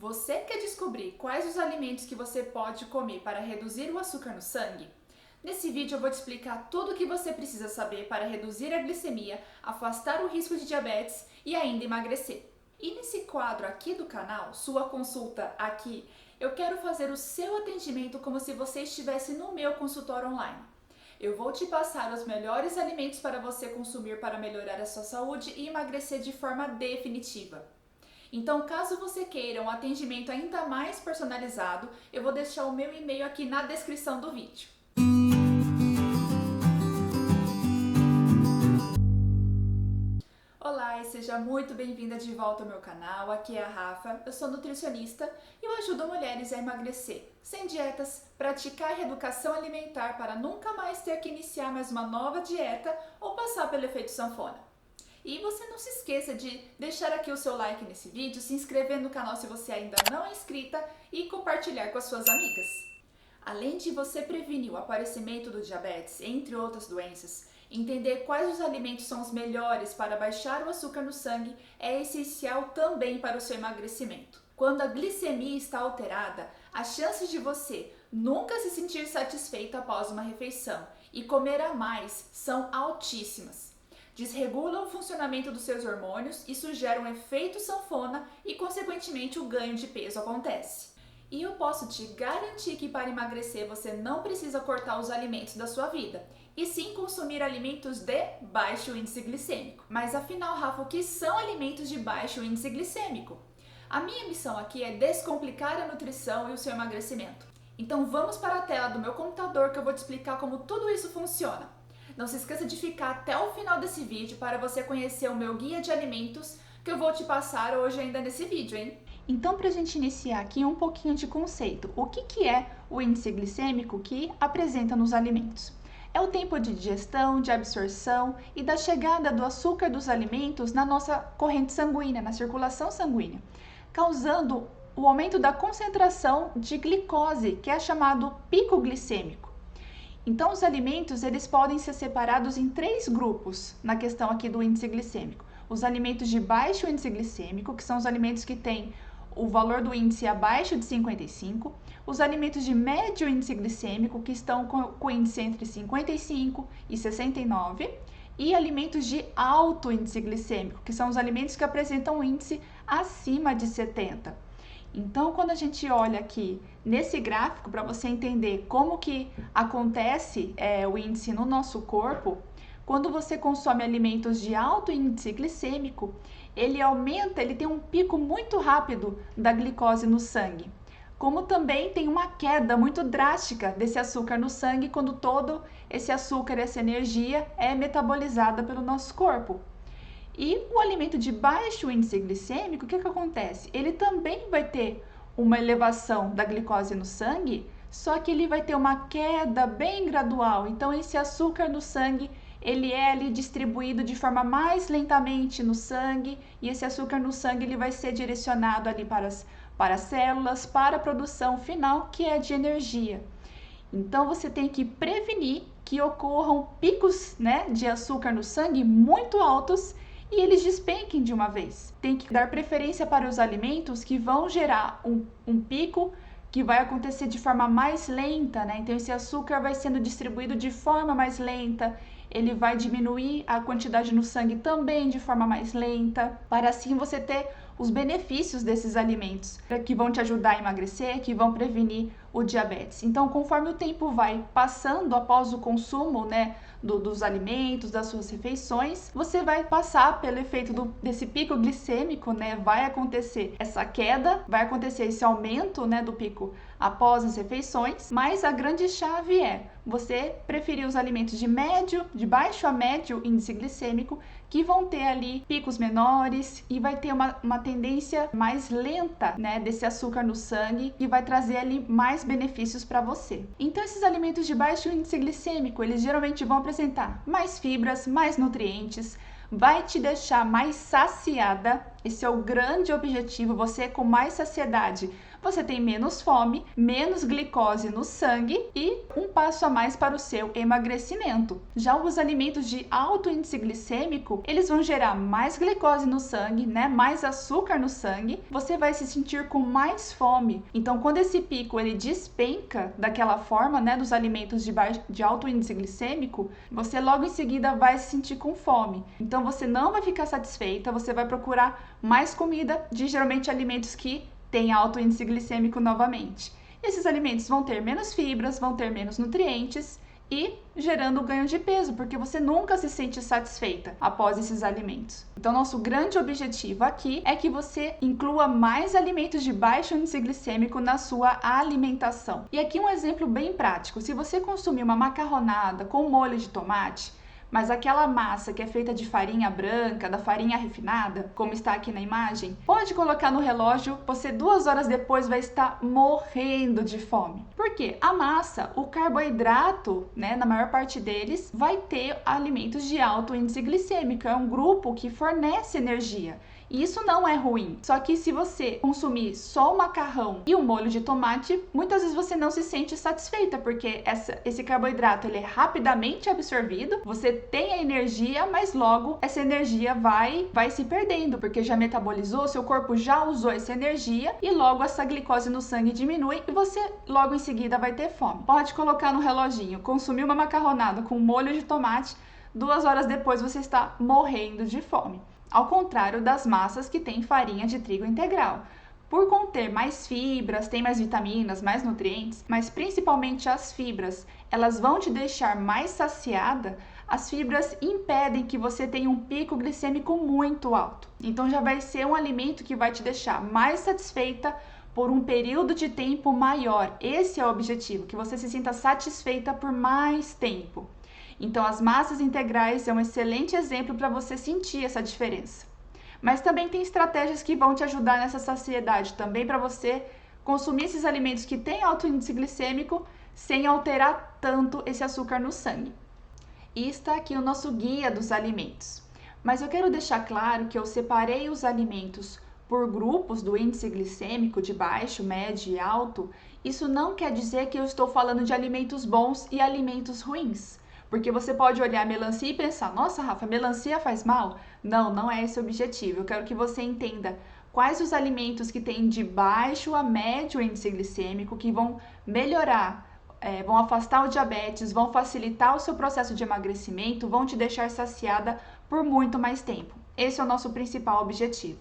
Você quer descobrir quais os alimentos que você pode comer para reduzir o açúcar no sangue? Nesse vídeo eu vou te explicar tudo o que você precisa saber para reduzir a glicemia, afastar o risco de diabetes e ainda emagrecer. E nesse quadro aqui do canal, sua consulta aqui, eu quero fazer o seu atendimento como se você estivesse no meu consultório online. Eu vou te passar os melhores alimentos para você consumir para melhorar a sua saúde e emagrecer de forma definitiva. Então, caso você queira um atendimento ainda mais personalizado, eu vou deixar o meu e-mail aqui na descrição do vídeo. Olá e seja muito bem-vinda de volta ao meu canal, aqui é a Rafa, eu sou nutricionista e eu ajudo mulheres a emagrecer, sem dietas, praticar reeducação alimentar para nunca mais ter que iniciar mais uma nova dieta ou passar pelo efeito sanfona. E você não se esqueça de deixar aqui o seu like nesse vídeo, se inscrever no canal se você ainda não é inscrita e compartilhar com as suas amigas. Além de você prevenir o aparecimento do diabetes, entre outras doenças, entender quais os alimentos são os melhores para baixar o açúcar no sangue é essencial também para o seu emagrecimento. Quando a glicemia está alterada, as chances de você nunca se sentir satisfeito após uma refeição e comer a mais são altíssimas. Desregulam o funcionamento dos seus hormônios, isso gera um efeito sanfona e, consequentemente, o ganho de peso acontece. E eu posso te garantir que para emagrecer você não precisa cortar os alimentos da sua vida, e sim consumir alimentos de baixo índice glicêmico. Mas afinal, Rafa, o que são alimentos de baixo índice glicêmico? A minha missão aqui é descomplicar a nutrição e o seu emagrecimento. Então vamos para a tela do meu computador que eu vou te explicar como tudo isso funciona. Não se esqueça de ficar até o final desse vídeo para você conhecer o meu guia de alimentos que eu vou te passar hoje ainda nesse vídeo, hein? Então, para a gente iniciar aqui um pouquinho de conceito, o que é o índice glicêmico que apresenta nos alimentos? É o tempo de digestão, de absorção e da chegada do açúcar dos alimentos na nossa corrente sanguínea, na circulação sanguínea, causando o aumento da concentração de glicose, que é chamado pico glicêmico. Então, os alimentos eles podem ser separados em três grupos na questão aqui do índice glicêmico. Os alimentos de baixo índice glicêmico, que são os alimentos que têm o valor do índice abaixo de 55. Os alimentos de médio índice glicêmico, que estão com o índice entre 55 e 69. E alimentos de alto índice glicêmico, que são os alimentos que apresentam um índice acima de 70. Então, quando a gente olha aqui nesse gráfico, para você entender como que acontece o índice no nosso corpo, quando você consome alimentos de alto índice glicêmico, ele aumenta, ele tem um pico muito rápido da glicose no sangue. Como também tem uma queda muito drástica desse açúcar no sangue quando todo esse açúcar, essa energia é metabolizada pelo nosso corpo. E o alimento de baixo índice glicêmico, o que acontece? Ele também vai ter uma elevação da glicose no sangue, só que ele vai ter uma queda bem gradual. Então, esse açúcar no sangue, ele é ali distribuído de forma mais lentamente no sangue, e esse açúcar no sangue ele vai ser direcionado ali para as células, para a produção final, que é de energia. Então, você tem que prevenir que ocorram picos, de açúcar no sangue muito altos, e eles despenquem de uma vez. Tem que dar preferência para os alimentos que vão gerar um pico que vai acontecer de forma mais lenta, Então esse açúcar vai sendo distribuído de forma mais lenta, ele vai diminuir a quantidade no sangue também de forma mais lenta, para assim você ter os benefícios desses alimentos, que vão te ajudar a emagrecer, que vão prevenir o diabetes. Então, conforme o tempo vai passando após o consumo, dos alimentos, das suas refeições, você vai passar pelo efeito desse pico glicêmico, Vai acontecer essa queda, vai acontecer esse aumento, do pico após as refeições, mas a grande chave é você preferir os alimentos de baixo a médio índice glicêmico, que vão ter ali picos menores e vai ter uma tendência mais lenta, desse açúcar no sangue, e vai trazer ali mais benefícios para você. Então, esses alimentos de baixo índice glicêmico, eles geralmente vão apresentar mais fibras, mais nutrientes, vai te deixar mais saciada, Esse é o grande objetivo, você com mais saciedade. Você tem menos fome, menos glicose no sangue e um passo a mais para o seu emagrecimento. Já os alimentos de alto índice glicêmico, eles vão gerar mais glicose no sangue, né? Mais açúcar no sangue. Você vai se sentir com mais fome. Então, quando esse pico ele despenca daquela forma, né, dos alimentos de alto índice glicêmico, você logo em seguida vai se sentir com fome. Então, você não vai ficar satisfeita, você vai procurar mais comida de geralmente alimentos que tem alto índice glicêmico novamente. Esses alimentos vão ter menos fibras, vão ter menos nutrientes e gerando ganho de peso, porque você nunca se sente satisfeita após esses alimentos. Então, nosso grande objetivo aqui é que você inclua mais alimentos de baixo índice glicêmico na sua alimentação. E aqui um exemplo bem prático. Se você consumir uma macarronada com molho de tomate, mas aquela massa que é feita de farinha branca, da farinha refinada, como está aqui na imagem, pode colocar no relógio, você 2 horas depois vai estar morrendo de fome. Por quê? A massa, o carboidrato, né, na maior parte deles, vai ter alimentos de alto índice glicêmico, é um grupo que fornece energia. E isso não é ruim. Só que se você consumir só o macarrão e o molho de tomate, muitas vezes você não se sente satisfeita, porque esse carboidrato ele é rapidamente absorvido, você tem a energia, mas logo essa energia vai se perdendo, porque já metabolizou, seu corpo já usou essa energia e logo essa glicose no sangue diminui e você logo em seguida vai ter fome. Pode colocar no reloginho, consumir uma macarronada com molho de tomate, 2 horas depois você está morrendo de fome. Ao contrário das massas que têm farinha de trigo integral. Por conter mais fibras, tem mais vitaminas, mais nutrientes, mas principalmente as fibras, elas vão te deixar mais saciada. As fibras impedem que você tenha um pico glicêmico muito alto. Então já vai ser um alimento que vai te deixar mais satisfeita por um período de tempo maior. Esse é o objetivo, que você se sinta satisfeita por mais tempo. Então, as massas integrais é um excelente exemplo para você sentir essa diferença. Mas também tem estratégias que vão te ajudar nessa saciedade, também para você consumir esses alimentos que têm alto índice glicêmico sem alterar tanto esse açúcar no sangue. E está aqui o nosso guia dos alimentos. Mas eu quero deixar claro que eu separei os alimentos por grupos do índice glicêmico de baixo, médio e alto. Isso não quer dizer que eu estou falando de alimentos bons e alimentos ruins. Porque você pode olhar a melancia e pensar, nossa, Rafa, melancia faz mal? Não, não é esse o objetivo. Eu quero que você entenda quais os alimentos que têm de baixo a médio índice glicêmico que vão melhorar, vão afastar o diabetes, vão facilitar o seu processo de emagrecimento, vão te deixar saciada por muito mais tempo. Esse é o nosso principal objetivo.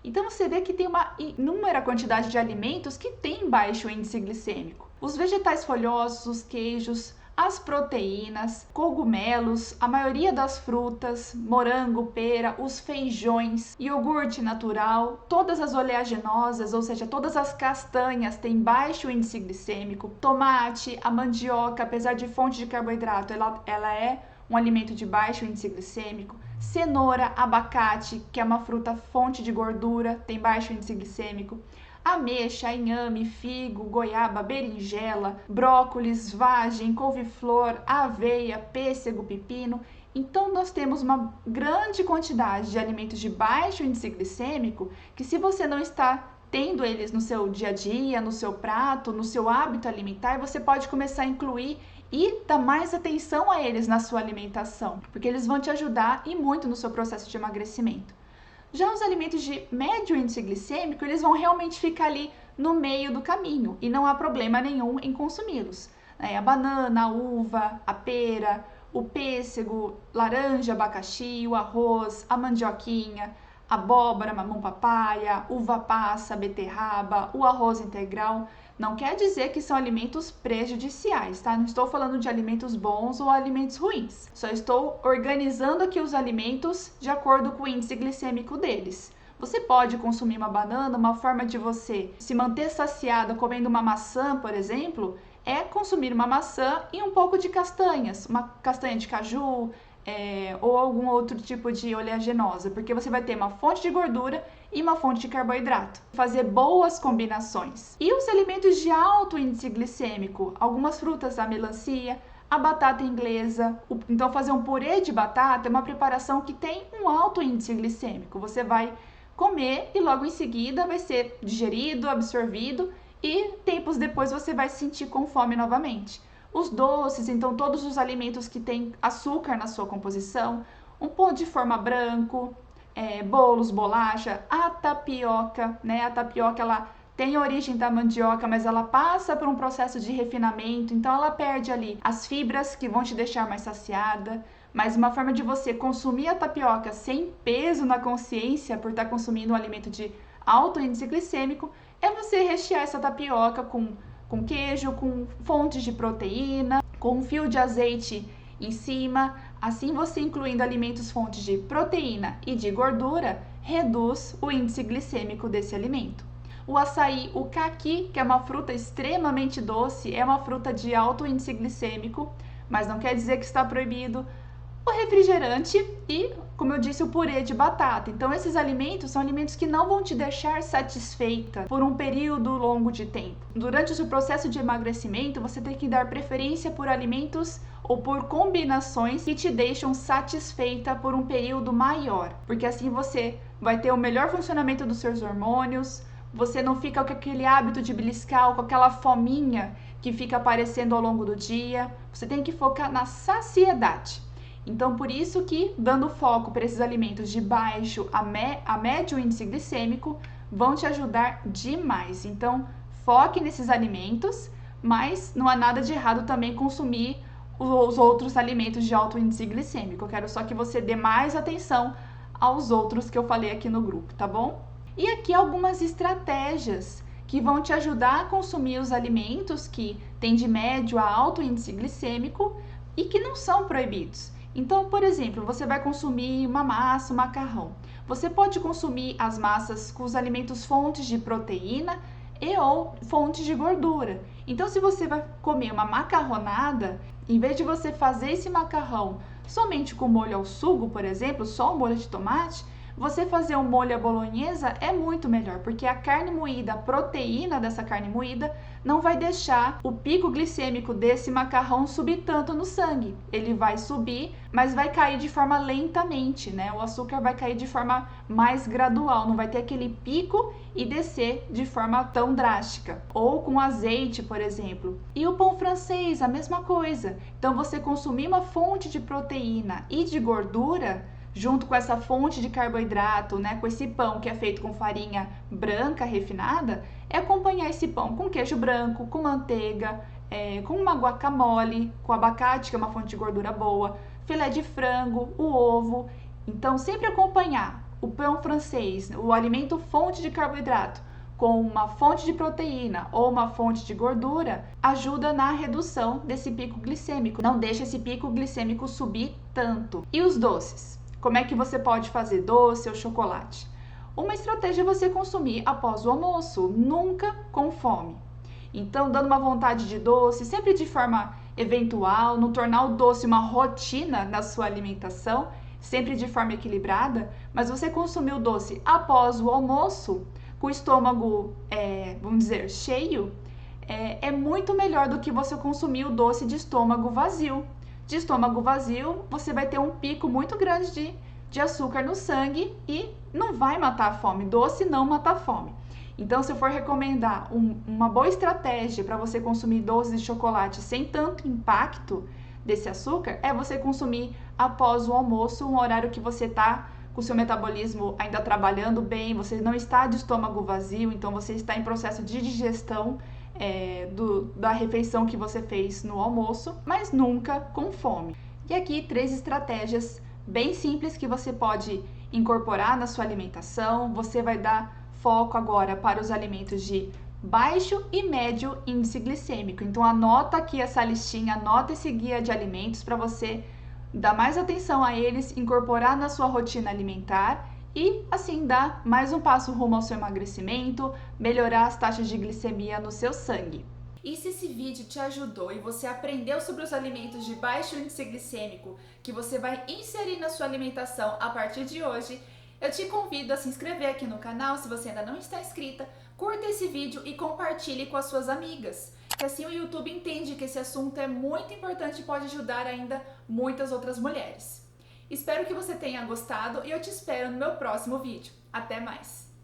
Então você vê que tem uma inúmera quantidade de alimentos que têm baixo índice glicêmico. Os vegetais folhosos, os queijos, as proteínas, cogumelos, a maioria das frutas, morango, pera, os feijões, iogurte natural, todas as oleaginosas, ou seja, todas as castanhas têm baixo índice glicêmico, tomate, a mandioca, apesar de fonte de carboidrato, ela é um alimento de baixo índice glicêmico, cenoura, abacate, que é uma fruta fonte de gordura, tem baixo índice glicêmico, ameixa, inhame, figo, goiaba, berinjela, brócolis, vagem, couve-flor, aveia, pêssego, pepino. Então, nós temos uma grande quantidade de alimentos de baixo índice glicêmico que, se você não está tendo eles no seu dia a dia, no seu prato, no seu hábito alimentar, você pode começar a incluir e dar mais atenção a eles na sua alimentação, porque eles vão te ajudar e muito no seu processo de emagrecimento. Já os alimentos de médio índice glicêmico, eles vão realmente ficar ali no meio do caminho e não há problema nenhum em consumi-los. A banana, a uva, a pera, o pêssego, laranja, abacaxi, o arroz, a mandioquinha, abóbora, mamão papaya, uva passa, beterraba, o arroz integral. Não quer dizer que são alimentos prejudiciais, tá? Não estou falando de alimentos bons ou alimentos ruins. Só estou organizando aqui os alimentos de acordo com o índice glicêmico deles. Você pode consumir uma banana, uma forma de você se manter saciada comendo uma maçã, por exemplo, é consumir uma maçã e um pouco de castanhas, uma castanha de caju, ou algum outro tipo de oleaginosa, porque você vai ter uma fonte de gordura e uma fonte de carboidrato. Fazer boas combinações. E os alimentos de alto índice glicêmico, algumas frutas, a melancia, a batata inglesa. Então fazer um purê de batata é uma preparação que tem um alto índice glicêmico. Você vai comer e logo em seguida vai ser digerido, absorvido e tempos depois você vai se sentir com fome novamente. Os doces, então todos os alimentos que têm açúcar na sua composição, um pão de forma branco, bolos, bolacha, a tapioca, né? A tapioca ela tem a origem da mandioca, mas ela passa por um processo de refinamento, então ela perde ali as fibras que vão te deixar mais saciada. Mas uma forma de você consumir a tapioca sem peso na consciência por estar consumindo um alimento de alto índice glicêmico é você rechear essa tapioca com queijo, com fontes de proteína, com um fio de azeite em cima. Assim, você incluindo alimentos fontes de proteína e de gordura, reduz o índice glicêmico desse alimento. O açaí, o caqui, que é uma fruta extremamente doce, é uma fruta de alto índice glicêmico, mas não quer dizer que está proibido. O refrigerante e, como eu disse, o purê de batata. Então, esses alimentos são alimentos que não vão te deixar satisfeita por um período longo de tempo. Durante o seu processo de emagrecimento, você tem que dar preferência por alimentos ou por combinações que te deixam satisfeita por um período maior, porque assim você vai ter o melhor funcionamento dos seus hormônios, você não fica com aquele hábito de beliscar ou com aquela fominha que fica aparecendo ao longo do dia. Você tem que focar na saciedade. Então, por isso que, dando foco para esses alimentos de baixo a médio índice glicêmico, vão te ajudar demais. Então, foque nesses alimentos, mas não há nada de errado também consumir os outros alimentos de alto índice glicêmico. Eu quero só que você dê mais atenção aos outros que eu falei aqui no grupo, tá bom? E aqui algumas estratégias que vão te ajudar a consumir os alimentos que têm de médio a alto índice glicêmico e que não são proibidos. Então, por exemplo, você vai consumir uma massa, um macarrão. Você pode consumir as massas com os alimentos fontes de proteína e ou fontes de gordura. Então, se você vai comer uma macarronada, em vez de você fazer esse macarrão somente com molho ao sugo, por exemplo, só um molho de tomate, você fazer um molho à bolonhesa é muito melhor, porque a carne moída, a proteína dessa carne moída, não vai deixar o pico glicêmico desse macarrão subir tanto no sangue. Ele vai subir, mas vai cair de forma lentamente, né? O açúcar vai cair de forma mais gradual, não vai ter aquele pico e descer de forma tão drástica. Ou com azeite, por exemplo. E o pão francês, a mesma coisa. Então, você consumir uma fonte de proteína e de gordura junto com essa fonte de carboidrato, né, com esse pão que é feito com farinha branca refinada, é acompanhar esse pão com queijo branco, com manteiga, com uma guacamole, com abacate, que é uma fonte de gordura boa, filé de frango, o ovo. Então, sempre acompanhar o pão francês, o alimento fonte de carboidrato, com uma fonte de proteína ou uma fonte de gordura, ajuda na redução desse pico glicêmico. Não deixa esse pico glicêmico subir tanto. E os doces? Como é que você pode fazer doce ou chocolate? Uma estratégia é você consumir após o almoço, nunca com fome. Então, dando uma vontade de doce, sempre de forma eventual, não tornar o doce uma rotina na sua alimentação, sempre de forma equilibrada, mas você consumir o doce após o almoço, com o estômago, vamos dizer, cheio, é muito melhor do que você consumir o doce de estômago vazio. De estômago vazio, você vai ter um pico muito grande de açúcar no sangue e não vai matar a fome. Doce não mata a fome. Então, se eu for recomendar uma boa estratégia para você consumir doces de chocolate sem tanto impacto desse açúcar, é você consumir após o almoço, um horário que você está com o seu metabolismo ainda trabalhando bem, você não está de estômago vazio, então você está em processo de digestão da refeição que você fez no almoço, mas nunca com fome. E aqui 3 estratégias bem simples que você pode incorporar na sua alimentação. Você vai dar foco agora para os alimentos de baixo e médio índice glicêmico. Então anota aqui essa listinha, anota esse guia de alimentos para você dar mais atenção a eles, incorporar na sua rotina alimentar e assim dar mais um passo rumo ao seu emagrecimento, melhorar as taxas de glicemia no seu sangue. E se esse vídeo te ajudou e você aprendeu sobre os alimentos de baixo índice glicêmico que você vai inserir na sua alimentação a partir de hoje, eu te convido a se inscrever aqui no canal se você ainda não está inscrita, curta esse vídeo e compartilhe com as suas amigas, que assim o YouTube entende que esse assunto é muito importante e pode ajudar ainda muitas outras mulheres. Espero que você tenha gostado e eu te espero no meu próximo vídeo. Até mais!